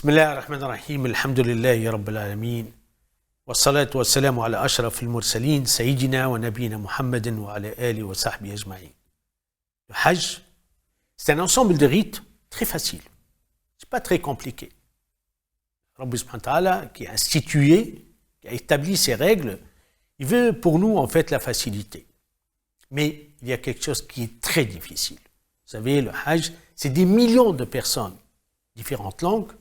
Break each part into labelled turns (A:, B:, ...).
A: بسم الله الرحمن الرحيم الحمد لله رب العالمين والصلاة والسلام على أشرف المرسلين سيدنا ونبينا محمد وعلى آله وصحبه أجمعين. Le Hajj, c'est un ensemble de rites très facile. C'est pas très compliqué. Rabbi subhanahu wa ta'ala qui a institué, qui a établi ces règles, il veut pour nous en fait la facilité. Mais il y a quelque chose qui est très difficile. Vous savez, le Hajj, c'est des millions de personnes, différentes langues,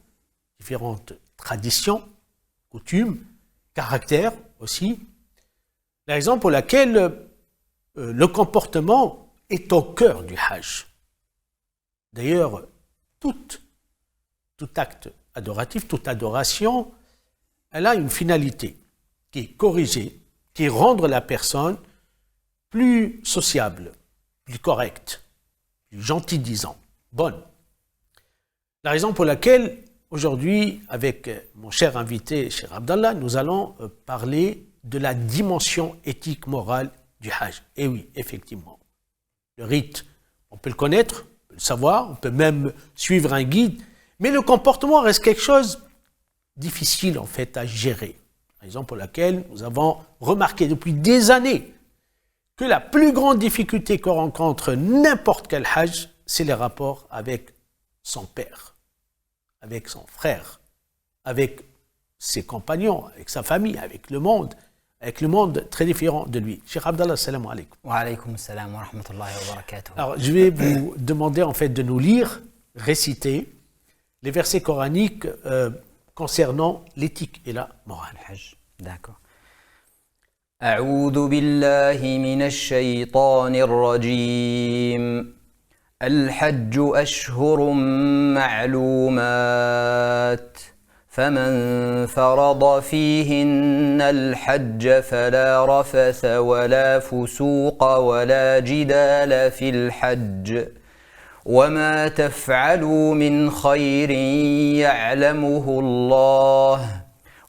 A: différentes traditions, coutumes, caractères aussi. La raison pour laquelle le comportement est au cœur du Hajj. D'ailleurs, tout acte adoratif, toute adoration, elle a une finalité qui est corriger, qui est rendre la personne plus sociable, plus correcte, plus gentille, disons, bonne. La raison pour laquelle aujourd'hui, avec mon cher invité, cher Abdallah, nous allons parler de la dimension éthique morale du Hajj. Et oui, effectivement, le rite, on peut le connaître, on peut le savoir, on peut même suivre un guide, mais le comportement reste quelque chose de difficile en fait à gérer. Raison pour laquelle nous avons remarqué depuis des années que la plus grande difficulté qu'on rencontre n'importe quel Hajj, c'est les rapports avec son père, avec son frère, avec ses compagnons, avec sa famille, avec le monde très différent de lui. Cheikh Abdallah, salam alaikum.
B: Wa alaykum salam wa rahmatullahi wa barakatuh.
A: Alors, je vais vous demander en fait de nous lire, réciter les versets coraniques concernant l'éthique et la morale.
B: Hajj, d'accord. أعوذ بالله من الشيطان الرجيم. الحج أشهر معلومات فمن فرض فيهن الحج فلا رفث ولا فسوق ولا جدال في الحج وما تفعلوا من خير يعلمه الله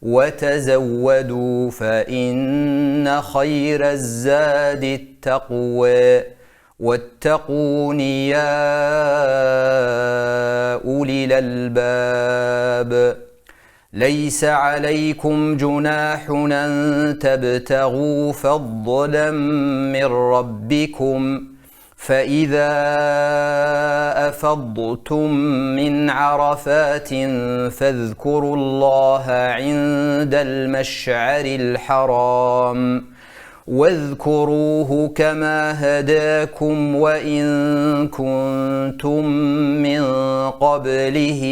B: وتزودوا فإن خير الزاد التقوى واتقون يا أولي الألباب ليس عليكم جناح أن تبتغوا فضلا من ربكم فإذا أفضتم من عرفات فاذكروا الله عند المشعر الحرام واذكروه كما هداكم وإن كنتم من قبله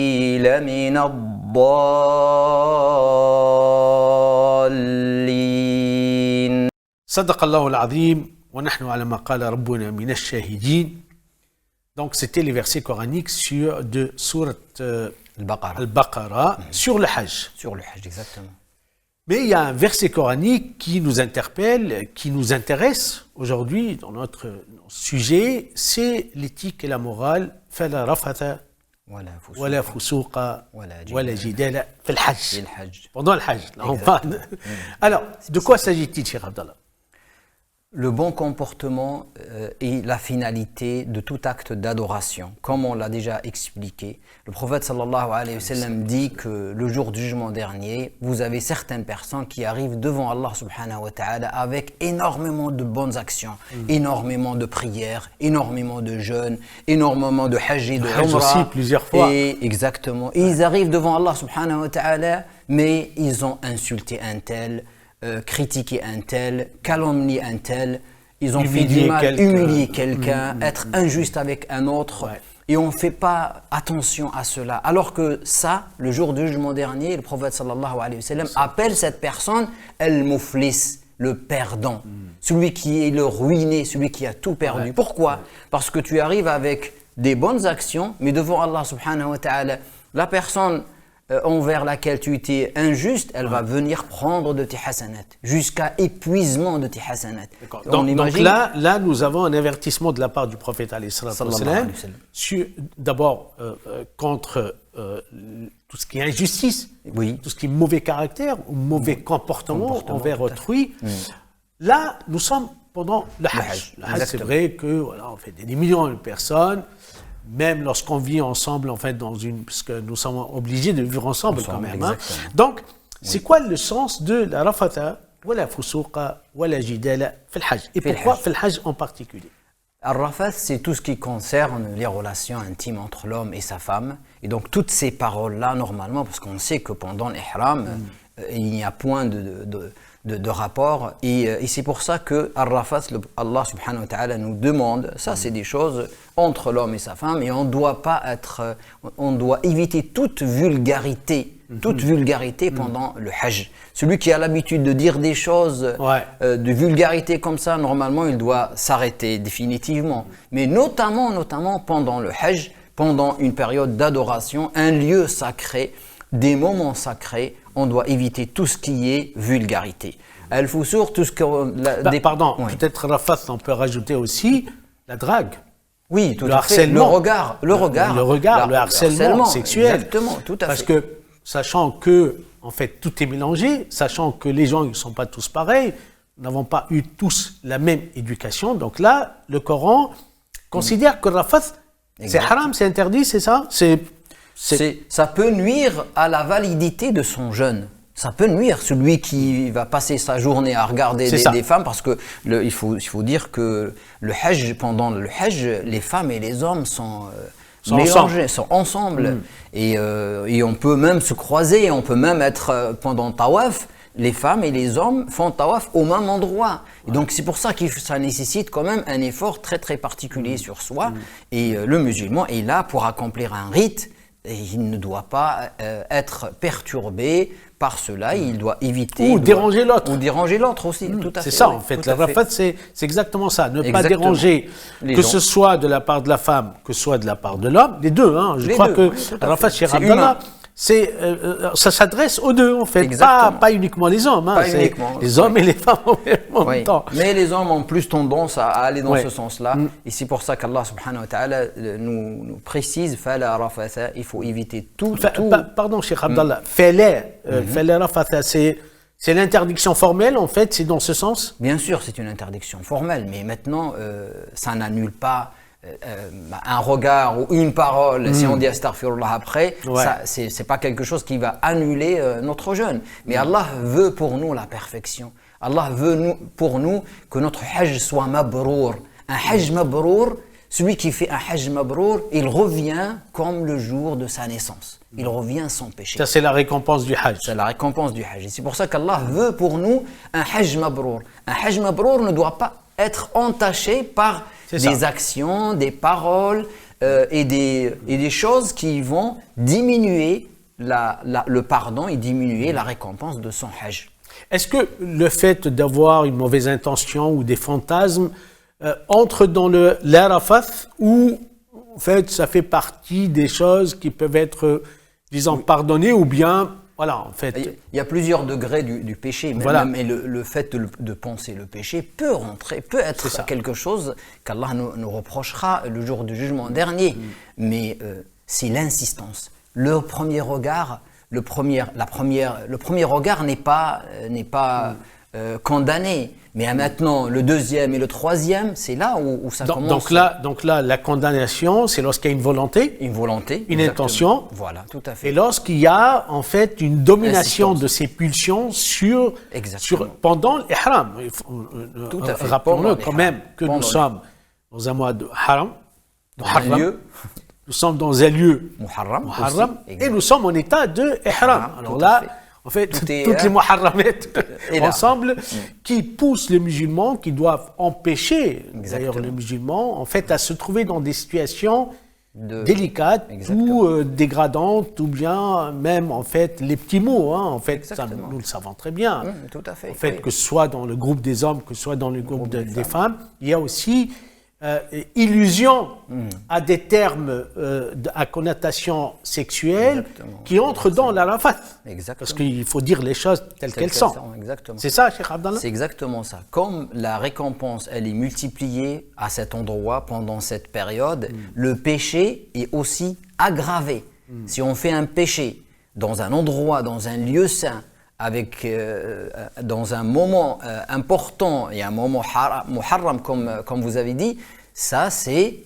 B: لمن الضالين.
A: صدق الله العظيم ونحن على ما قال ربنا من الشاهدين. Donc c'était les versets coraniques de sourate Al-Baqarah sur le Hajj.
B: Sur le Hajj, exactement.
A: Mais il y a un verset coranique qui nous interpelle, qui nous intéresse aujourd'hui dans notre sujet, c'est l'éthique et la morale. فَلَا رَفَثَ وَلَا فُسُوقَ وَلَا جِدَالَ في الحج. Pendant le Hajj. Là, on parle. Alors, de quoi s'agit-il, Cheikh Abdallah?
B: Le bon comportement est la finalité de tout acte d'adoration. Comme on l'a déjà expliqué, le prophète sallallahu alayhi wa sallam dit que le jour du jugement dernier, vous avez certaines personnes qui arrivent devant Allah subhanahu wa ta'ala avec énormément de bonnes actions, énormément de prières, énormément de jeûnes, énormément de hajj et de umrah.
A: Aussi plusieurs fois.
B: Et exactement. Et ils arrivent devant Allah subhanahu wa ta'ala, mais ils ont insulté un tel, critiquer un tel, calomnier un tel, ils ont fait du mal, humilier quelqu'un, être injuste avec un autre, et on ne fait pas attention à cela. Alors que ça, le jour du jugement dernier, le prophète sallallahu alayhi wa sallam appelle cette personne al-muflis, le perdant, celui qui est le ruiné, celui qui a tout perdu. Pourquoi? Parce que tu arrives avec des bonnes actions, mais devant Allah subhanahu wa ta'ala, la personne envers laquelle tu étais injuste, elle va venir prendre de tes hasanat, jusqu'à épuisement de tes hasanat.
A: Donc là, nous avons un avertissement de la part du prophète d'abord contre tout ce qui est injustice, tout ce qui est mauvais caractère ou mauvais comportement envers autrui. Là, nous sommes pendant le Hajj. Le Hajj, c'est vrai que voilà, on fait des millions de personnes. même lorsqu'on vit ensemble, en fait, parce que nous sommes obligés de vivre ensemble quand même. Hein. Donc, c'est quoi le sens de la rafatha, ou la fusouqa, ou la jidala, fil hajj? Et pourquoi fil hajj en particulier?
B: Al-Rafath, c'est tout ce qui concerne les relations intimes entre l'homme et sa femme. Et donc, toutes ces paroles-là, normalement, parce qu'on sait que pendant l'ihram, il n'y a point de rapport. Et c'est pour ça que Al-Rafath, Allah subhanahu wa ta'ala nous demande, ça c'est des choses entre l'homme et sa femme, et on doit éviter toute vulgarité pendant le hajj. Celui qui a l'habitude de dire des choses de vulgarité comme ça, normalement, il doit s'arrêter définitivement. Mais notamment pendant le hajj, pendant une période d'adoration, un lieu sacré, des moments sacrés, on doit éviter tout ce qui est vulgarité. Al-Fusour, tout ce que...
A: Pardon, peut-être Rafath, on peut rajouter aussi la drague.
B: Oui, tout à fait. Le regard,
A: le harcèlement sexuel.
B: Exactement, tout à fait.
A: Parce que, sachant que, en fait, tout est mélangé, sachant que les gens ne sont pas tous pareils, nous n'avons pas eu tous la même éducation. Donc là, le Coran considère que Rafath, c'est haram, c'est interdit, c'est ça?
B: Ça peut nuire à la validité de son jeûne. Ça peut nuire, celui qui va passer sa journée à regarder des femmes, parce que il faut dire que pendant le hajj, les femmes et les hommes sont mélangés, sont ensemble. Et on peut même se croiser, on peut même être pendant tawaf, les femmes et les hommes font tawaf au même endroit. Et donc c'est pour ça que ça nécessite quand même un effort très très particulier sur soi. Et le musulman est là pour accomplir un rite. Et il ne doit pas être perturbé par cela, il doit éviter...
A: Ou déranger l'autre.
B: Ou déranger l'autre aussi, tout à fait.
A: C'est ça, en fait. La Rafath, c'est exactement ça. Ne pas déranger, que ce soit de la part de la femme, que ce soit de la part de l'homme, les deux. Hein. Je crois que la Rafath, chez Abdallah, ça s'adresse aux deux, en fait. Pas uniquement les hommes. Hein. Les hommes et les femmes en même temps.
B: Mais les hommes ont plus tendance à aller dans ce sens-là. Et c'est pour ça qu'Allah subhanahu wa ta'ala nous précise, fala rafatha, il faut éviter tout.
A: Pardon, Cheikh Abdallah. Fala rafatha, c'est l'interdiction formelle, en fait, c'est dans ce sens?
B: Bien sûr, c'est une interdiction formelle, mais maintenant, ça n'annule pas un regard ou une parole. Si on dit astaghfirullah après, c'est pas quelque chose qui va annuler notre jeûne. Mais Allah veut pour nous la perfection. Allah veut pour nous que notre hajj soit mabrour. Un hajj mabrour, celui qui fait un hajj mabrour, il revient comme le jour de sa naissance. Il revient sans péché.
A: Ça, c'est la récompense du hajj.
B: C'est la récompense du hajj. Et c'est pour ça qu'Allah veut pour nous un hajj mabrour. Un hajj mabrour ne doit pas être entaché par des actions, des paroles et des choses qui vont diminuer le pardon et diminuer la récompense de son hajj.
A: Est-ce que le fait d'avoir une mauvaise intention ou des fantasmes entre dans la Rafath, ou en fait ça fait partie des choses qui peuvent être, disons, pardonnées, ou bien... Voilà, en fait.
B: Il y a plusieurs degrés du péché, mais le fait de penser le péché peut être quelque chose qu'Allah nous reprochera le jour du jugement dernier. Mais c'est l'insistance. Le premier regard, le premier regard n'est pas condamné. Mais maintenant, le deuxième et le troisième, c'est là où ça commence.
A: Donc là, la condamnation, c'est lorsqu'il y a une volonté, une intention.
B: Voilà, tout à fait.
A: Et lorsqu'il y a en fait une domination de ces pulsions pendant l'ihram.
B: Tout à fait.
A: Rappelons-le quand même que nous sommes dans un mois de haram, nous sommes dans un lieu muharram et nous sommes en état de ihram. Alors là, en fait, toutes les muharramettes ensemble qui poussent les musulmans, qui doivent empêcher d'ailleurs les musulmans en fait à se trouver dans des situations délicates ou dégradantes, ou bien même en fait les petits mots. Hein, en fait, ça, nous le savons très bien.
B: Tout à fait.
A: En fait, que ce soit dans le groupe des hommes, que ce soit dans le groupe des femmes, il y a aussi illusion à des termes à connotation sexuelle qui entrent dans la Rafath. Parce qu'il faut dire les choses telles qu'elles sont. C'est ça, Cheikh Abdallah?
B: C'est exactement ça. Comme la récompense, elle est multipliée à cet endroit pendant cette période, le péché est aussi aggravé. Si on fait un péché dans un endroit, dans un lieu saint, dans un moment important et un moment muharram, comme vous avez dit, ça c'est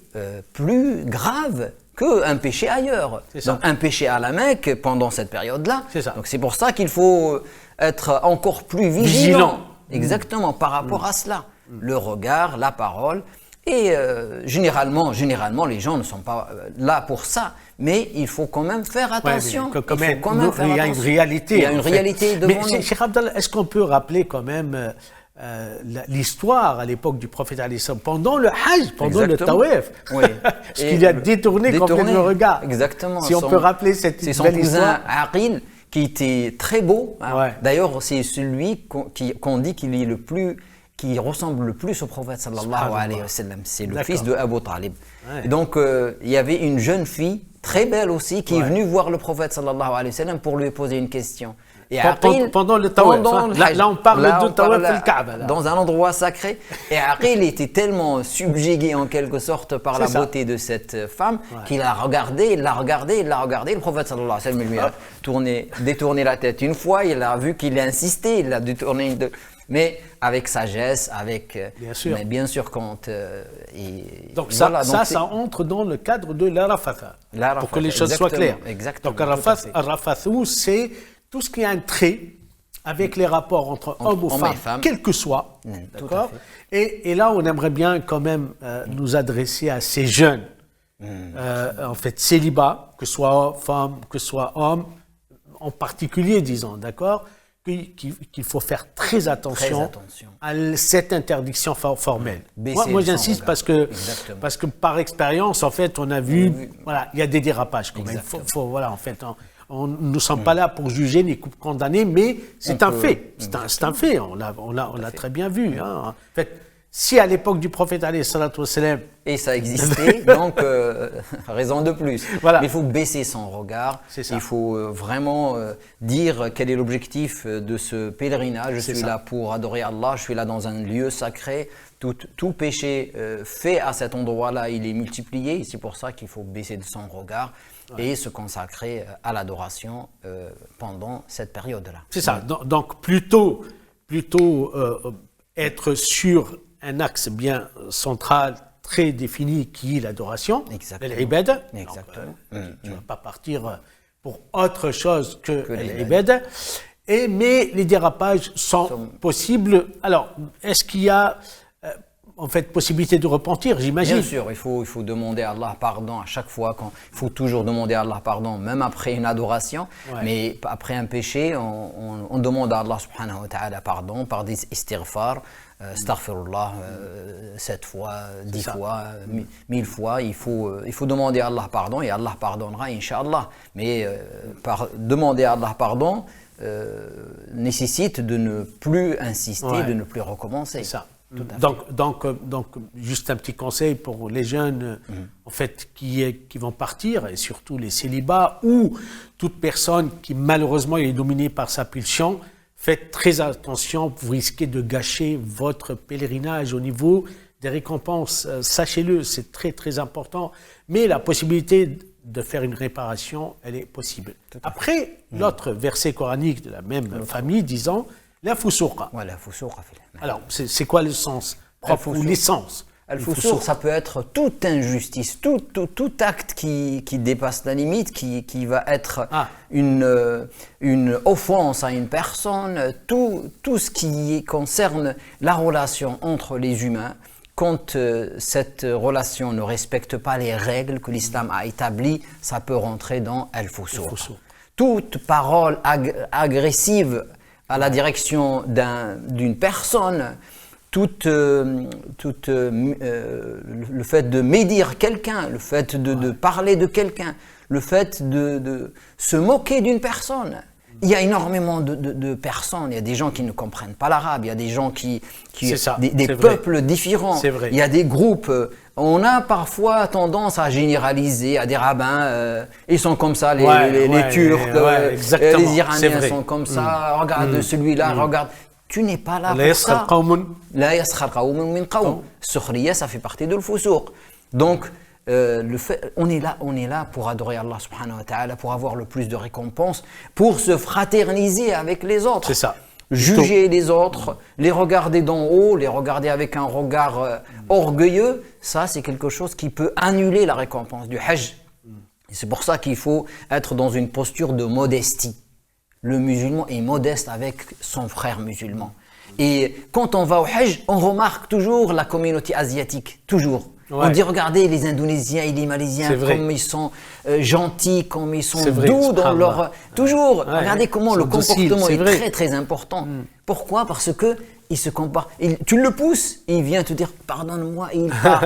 B: plus grave qu'un péché ailleurs. Donc un péché à la Mecque pendant cette période-là. Donc c'est pour ça qu'il faut être encore plus vigilant. Exactement, par rapport à cela. Le regard, la parole. Et généralement, les gens ne sont pas là pour ça. Mais il faut quand même faire attention.
A: Il y a une réalité.
B: Il y a une réalité devant nous.
A: Mais Cheikh Abdallah, est-ce qu'on peut rappeler quand même l'histoire à l'époque du prophète alayhi salam, pendant le Hajj, pendant le Tawaf, parce qu'il a détourné complètement le regard.
B: Exactement.
A: Si on peut rappeler cette belle histoire.
B: C'est son cousin Aqil qui était très beau. D'ailleurs, c'est celui qu'on dit qu'il est qui ressemble le plus au prophète sallallahu alayhi wa sallam. C'est le fils de Abu Talib. Donc, il y avait une jeune fille très belle aussi qui est venue voir le prophète sallallahu alayhi wa sallam pour lui poser une question.
A: Et pendant le Tawaf, là on parle de Tawaf al-Kaaba.
B: Dans un endroit sacré. Et Aqil était tellement subjugué en quelque sorte par la beauté de cette femme qu'il a regardé, il l'a regardé. Le prophète sallallahu alayhi wa sallam lui a détourné la tête une fois, il a vu qu'il a insisté, il l'a détourné mais avec sagesse, mais bien sûr quand...
A: donc ça entre dans le cadre de l'Arafatha, pour que les choses soient claires.
B: Exactement.
A: Donc Arafathou, c'est tout ce qui a un trait avec les rapports entre hommes et femmes, quel que soit. D'accord. Et là, on aimerait bien quand même nous adresser à ces jeunes, en fait, célibats, que ce soit femmes, que ce soit hommes, en particulier, disons, d'accord, qu'il faut faire très attention à cette interdiction formelle. Moi j'insiste parce que par expérience, en fait, on a vu, voilà, il y a des dérapages quand même. Voilà, en fait, on ne sommes pas là pour juger ni condamner, mais c'est un fait. C'est un fait. On l'a très bien vu. Hein. En fait, si à l'époque du prophète alayhi salatu wassalam,
B: et ça existait, donc raison de plus.
A: Voilà.
B: Mais il faut baisser son regard. Il faut vraiment dire quel est l'objectif de ce pèlerinage. Je suis là pour adorer Allah, je suis là dans un lieu sacré. Tout péché fait à cet endroit-là, il est multiplié. C'est pour ça qu'il faut baisser de son regard et se consacrer à l'adoration pendant cette période-là.
A: C'est ça. Donc plutôt être sur un axe bien central, très défini, qui est l'adoration, l'ibada.
B: Exactement.
A: Tu ne vas pas partir pour autre chose que l'ibada. Mais les dérapages sont possibles. Alors, est-ce qu'il y a en fait possibilité de repentir, j'imagine?
B: Bien sûr, il faut demander à Allah pardon à chaque fois. Il faut toujours demander à Allah pardon, même après une adoration. Mais après un péché, on demande à Allah subhanahu wa ta'ala pardon par des istighfar. Astaghfirullah 7 fois, 10 fois, 1000 fois, il faut demander à Allah pardon et Allah pardonnera, Inch'Allah. Mais demander à Allah pardon nécessite de ne plus insister, de ne plus recommencer.
A: C'est ça. Donc, juste un petit conseil pour les jeunes en fait, qui vont partir, et surtout les célibats ou toute personne qui malheureusement est dominée par sa pulsion. Faites très attention, vous risquez de gâcher votre pèlerinage au niveau des récompenses. Sachez-le, c'est très très important. Mais la possibilité de faire une réparation, elle est possible. Après, l'autre verset coranique de la même famille disant la fusouqa. Alors, c'est quoi le sens propre ou l'essence?
B: Al-Fusouq, ça peut être toute injustice, tout acte qui dépasse la limite, qui va être une offense à une personne, tout ce qui concerne la relation entre les humains. Quand cette relation ne respecte pas les règles que l'islam a établies, ça peut rentrer dans Al-Fusouq. Toute parole agressive à la direction d'une personne, le fait de médire quelqu'un, le fait de parler de quelqu'un, le fait de se moquer d'une personne. Il y a énormément de personnes, il y a des gens qui ne comprennent pas l'arabe, il y a des gens des peuples différents, il y a des groupes. On a parfois tendance à généraliser, à des rabbins, ils sont comme ça, les Turcs, les Iraniens sont comme ça, regarde celui-là, regarde. Tu n'es pas là pour ça. La yaskhar qawmun min qawm. Sukhriya, ça fait partie de l'fusouq. Donc, on est là pour adorer Allah subhanahu wa ta'ala, pour avoir le plus de récompenses, pour se fraterniser avec les autres.
A: C'est ça.
B: Juger les autres, les regarder d'en haut, les regarder avec un regard orgueilleux, ça c'est quelque chose qui peut annuler la récompense du Hajj. Et c'est pour ça qu'il faut être dans une posture de modestie. Le musulman est modeste avec son frère musulman. Et quand on va au Hajj, on remarque toujours la communauté asiatique, toujours. Ouais. On dit regardez les Indonésiens et les Malaisiens comme ils sont gentils, comme ils sont doux dans leur... Toujours, regardez comment le comportement est très très important. Pourquoi? Parce que il se compare. Tu le pousses, il vient te dire pardonne-moi et il part.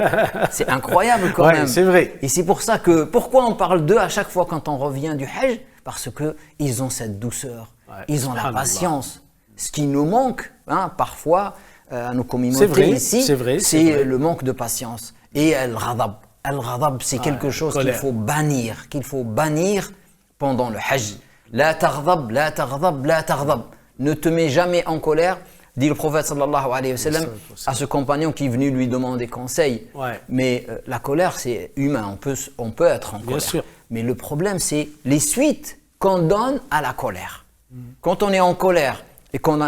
B: C'est incroyable quand même.
A: C'est vrai.
B: Et c'est pour ça que, pourquoi on parle d'eux à chaque fois quand on revient du Hajj? Parce qu'ils ont cette douceur, ils ont la patience. Ce qui nous manque parfois à nos communautés ici, c'est le manque de patience. Et al-ghadab. Al-ghadab, c'est quelque chose qu'il faut bannir pendant le Hajj. La taghdab, la taghdab, la taghdab. Ne te mets jamais en colère, dit le prophète sallallahu alayhi wa sallam à ce compagnon qui est venu lui demander conseil. Mais la colère, c'est humain, on peut être en colère. Sûr. Mais le problème, c'est les suites qu'on donne à la colère. Quand on est en colère et qu'on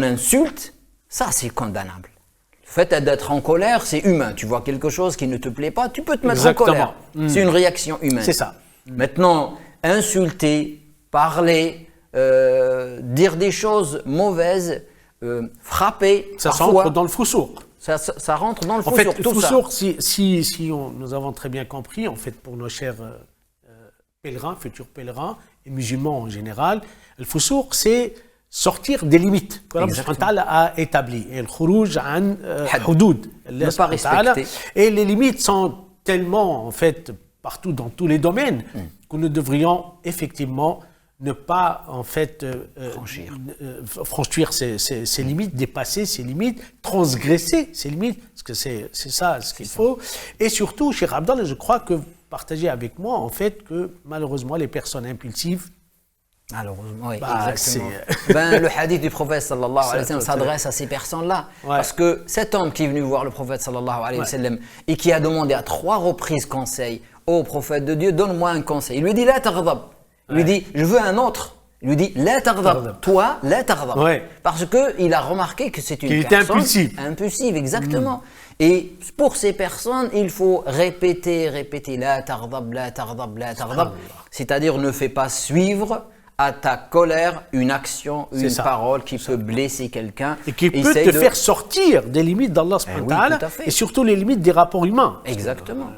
B: insulte, ça c'est condamnable. Le fait d'être en colère, c'est humain. Tu vois quelque chose qui ne te plaît pas, tu peux te mettre en colère. C'est une réaction humaine.
A: C'est ça.
B: Maintenant, insulter, parler, dire des choses mauvaises, frapper,
A: ça rentre dans le foussouk.
B: Ça rentre dans le foussouk.
A: En fait, le foussouk, si nous avons très bien compris, en fait, pour nos chers pèlerins, futurs pèlerins et musulmans en général, le foussouk, c'est sortir des limites que Allah a établies. Et le khurouj an hudud.
B: Ne pas respecter.
A: Et les limites sont tellement, en fait, partout dans tous les domaines, que nous devrions effectivement ne pas, en fait, franchir ces limites, dépasser ces limites, transgresser ces limites, parce que c'est ça ce qu'il faut. Et surtout, Cheikh Abdallah, je crois que vous partagez avec moi, en fait, que malheureusement, les personnes impulsives,
B: malheureusement, oui, exactement. Le hadith du prophète sallallahu alayhi wa sallam s'adresse à ces personnes-là. Parce que cet homme qui est venu voir le prophète sallallahu alayhi wa sallam et qui a demandé à 3 reprises conseil au prophète de Dieu, donne-moi un conseil. Il lui dit, la taghdab. Il lui dit, je veux un autre. Il lui dit, la taghdab. Toi, la taghdab. Parce qu'il a remarqué que c'est une personne impulsive, exactement. Et pour ces personnes, il faut répéter, la taghdab, la taghdab, la taghdab. C'est-à-dire, ne fais pas suivre à ta colère une action, une parole qui peut blesser quelqu'un.
A: Et qui peut te faire sortir des limites d'Allah subhanahu wa ta'ala, et surtout les limites des rapports humains.
B: Exactement.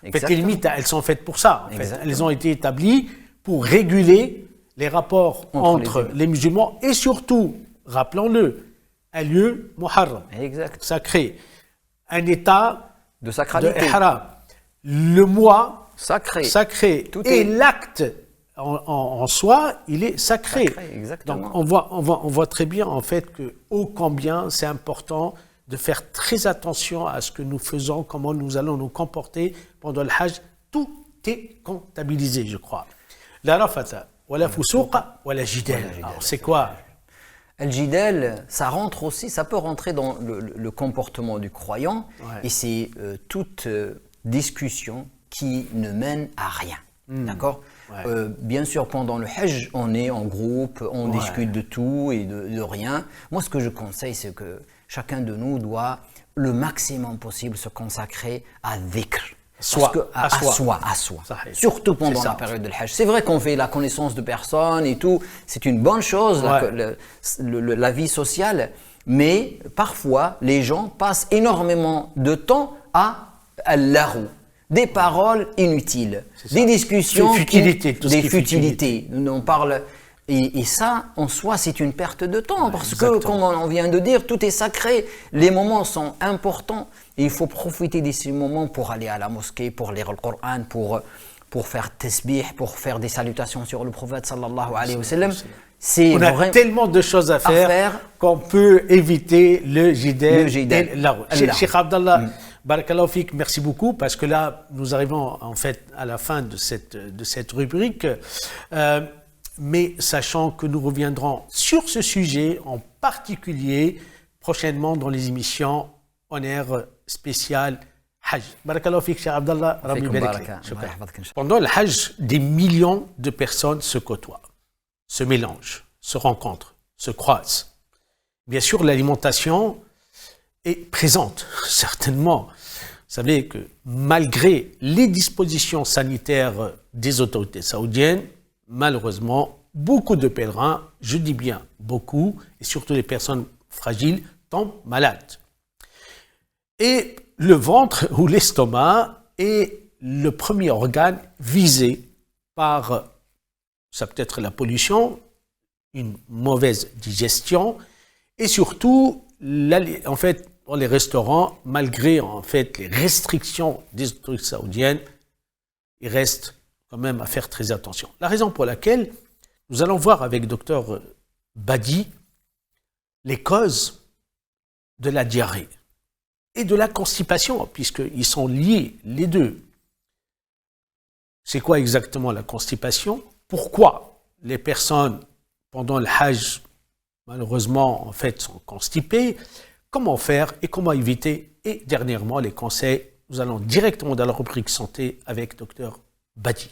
A: En fait, les limites, elles sont faites pour ça. En fait. Elles ont été établies pour réguler les rapports entre les musulmans et surtout, rappelons-le, un lieu muharram, sacré, un état
B: de sacralité,
A: le mois
B: sacré.
A: Et l'acte en soi, il est sacré. Donc on voit très bien en fait que ô combien c'est important de faire très attention à ce que nous faisons, comment nous allons nous comporter pendant le Hajj. Tout est comptabilisé, je crois. La rafata, wa la fusouqa, wa la jidal. Alors c'est quoi?
B: Al-jidal, ça rentre aussi, ça peut rentrer dans le comportement du croyant, et c'est toute discussion qui ne mène à rien. D'accord? Bien sûr, pendant le Hajj, on est en groupe, on discute de tout et de rien. Moi, ce que je conseille, c'est que chacun de nous doit le maximum possible se consacrer à dhikr. À soi. Surtout pendant la période de Hajj. C'est vrai qu'on fait la connaissance de personnes et tout, c'est une bonne chose, la vie sociale, mais parfois, les gens passent énormément de temps à al-larou. Des paroles inutiles, des discussions, des futilités. On parle, et ça, en soi, c'est une perte de temps, parce que, comme on vient de dire, tout est sacré, les moments sont importants, et il faut profiter de ces moments pour aller à la mosquée, pour lire le Coran, pour faire tasbih, pour faire des salutations sur le prophète sallallahu alayhi wa sallam.
A: On a tellement de choses à faire qu'on peut éviter le jidal et l'arou. Cheikh Abdallah, barakallahu fik, merci beaucoup, parce que là, nous arrivons en fait à la fin de cette rubrique, mais sachant que nous reviendrons sur ce sujet en particulier prochainement dans les émissions en air spécial Hajj. Barakallahu fik, Cheikh Abdallah, Rabbi barik. Pendant le Hajj, des millions de personnes se côtoient, se mélangent, se rencontrent, se croisent. Bien sûr, l'alimentation est présente, certainement. savez que malgré les dispositions sanitaires des autorités saoudiennes, malheureusement, beaucoup de pèlerins, je dis bien beaucoup, et surtout les personnes fragiles, tombent malades. Et le ventre ou l'estomac est le premier organe visé par, ça peut être la pollution, une mauvaise digestion, et surtout, en fait, dans les restaurants, malgré en fait les restrictions des autorités saoudiennes, il reste quand même à faire très attention. La raison pour laquelle nous allons voir avec Dr Badi les causes de la diarrhée et de la constipation, puisqu'ils sont liés les deux. C'est quoi exactement la constipation? Pourquoi les personnes pendant le Hajj, malheureusement, en fait, sont constipées? Comment faire et comment éviter? Et dernièrement, les conseils. Nous allons directement dans la rubrique santé avec Dr Badi.